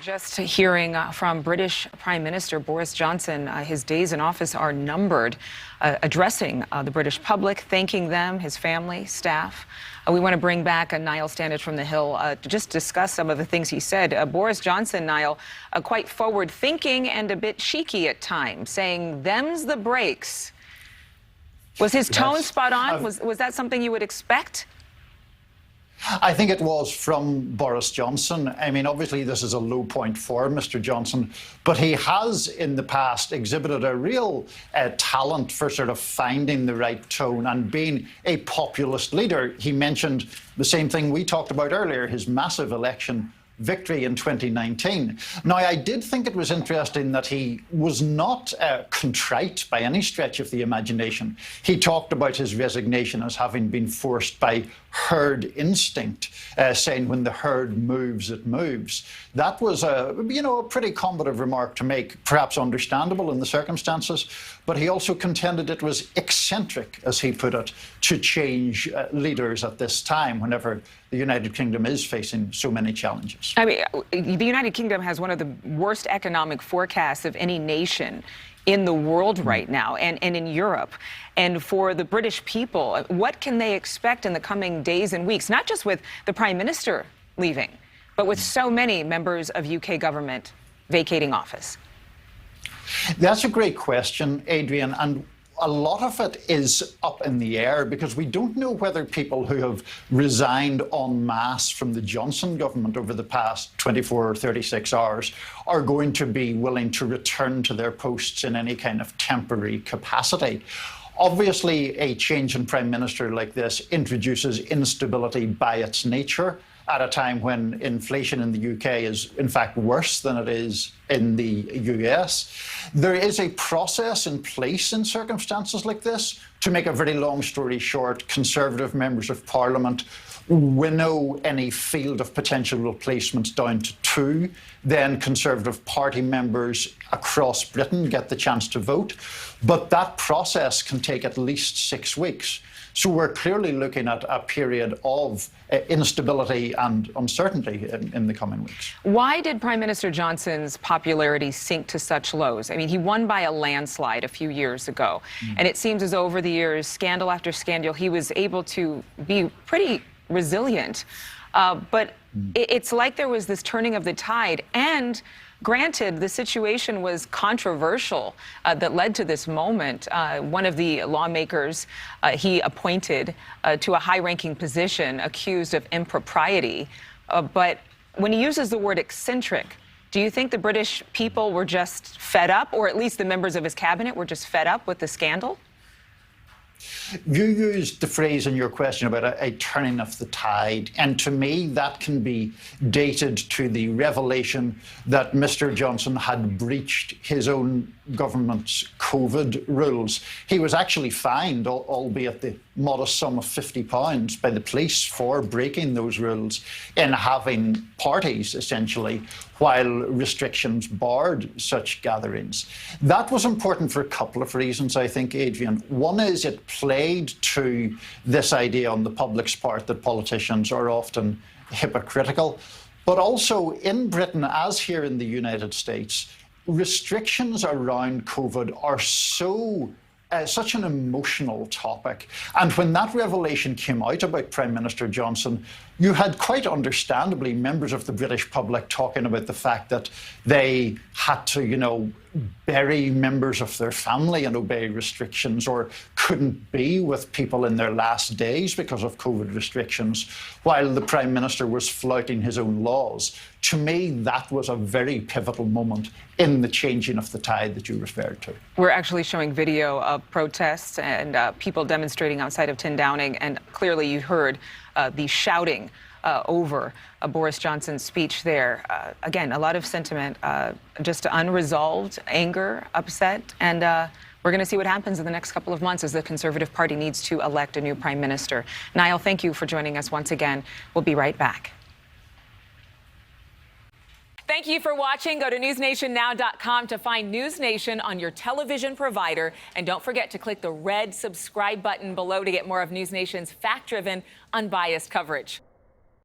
Just hearing from British Prime Minister Boris Johnson, his days in office are numbered, addressing the British public, thanking them, his family, staff. We want to bring back Niall Stanage from the Hill to just discuss some of the things he said. Boris Johnson, Niall, quite forward-thinking and a bit cheeky at times, saying, "Them's the breaks." Was his tone spot on? Was that something you would expect? I think it was from Boris Johnson. I mean, obviously, this is a low point for Mr. Johnson, but he has in the past exhibited a real talent for sort of finding the right tone and being a populist leader. He mentioned the same thing we talked about earlier, his massive election victory in 2019. Now, I did think it was interesting that he was not contrite by any stretch of the imagination. He talked about his resignation as having been forced by herd instinct, saying when the herd moves, it moves. That was a pretty combative remark to make, perhaps understandable in the circumstances, but he also contended it was eccentric, as he put it, to change leaders at this time, whenever the United Kingdom is facing so many challenges. I mean, the United Kingdom has one of the worst economic forecasts of any nation in the world right now and in Europe. And for the British people, what can they expect in the coming days and weeks, not just with the Prime Minister leaving, but with so many members of UK government vacating office? That's a great question, Adrienne. And a lot of it is up in the air because we don't know whether people who have resigned en masse from the Johnson government over the past 24 or 36 hours are going to be willing to return to their posts in any kind of temporary capacity. Obviously, a change in Prime Minister like this introduces instability by its nature at a time when inflation in the UK is, in fact, worse than it is in the US. There is a process in place in circumstances like this. To make a very long story short, Conservative members of Parliament winnow any field of potential replacements down to 2. Then Conservative Party members across Britain get the chance to vote. But that process can take at least 6 weeks. So we're clearly looking at a period of instability and uncertainty in the coming weeks. Why did Prime Minister Johnson's popularity sink to such lows? I mean, he won by a landslide a few years ago. And it seems as though over the years, scandal after scandal, he was able to be pretty resilient. But it's like there was this turning of the tide. And granted, the situation was controversial that led to this moment. One of the lawmakers he appointed to a high-ranking position accused of impropriety. But when he uses the word eccentric, do you think the British people were just fed up, or at least the members of his cabinet were just fed up with the scandal? You used the phrase in your question about a turning of the tide, and to me that can be dated to the revelation that Mr. Johnson had breached his own government's COVID rules. He was actually fined, albeit the modest sum of £50, by the police for breaking those rules in having parties, essentially, while restrictions barred such gatherings. That was important for a couple of reasons, I think, Adrienne. One is it played to this idea on the public's part that politicians are often hypocritical. But also in Britain, as here in the United States, restrictions around COVID are such an emotional topic. And when that revelation came out about Prime Minister Johnson, you had quite understandably members of the British public talking about the fact that they had to, bury members of their family and obey restrictions, or couldn't be with people in their last days because of COVID restrictions, while the Prime Minister was flouting his own laws. To me, that was a very pivotal moment in the changing of the tide that you referred to. We're actually showing video of protests and people demonstrating outside of 10 Downing, and clearly you heard the shouting over Boris Johnson's speech there. Again, a lot of sentiment, just unresolved anger, upset, and we're going to see what happens in the next couple of months as the Conservative Party needs to elect a new Prime Minister. Niall, thank you for joining us once again. We'll be right back. Thank you for watching. Go to newsnationnow.com to find NewsNation on your television provider. And don't forget to click the red subscribe button below to get more of NewsNation's fact-driven, unbiased coverage.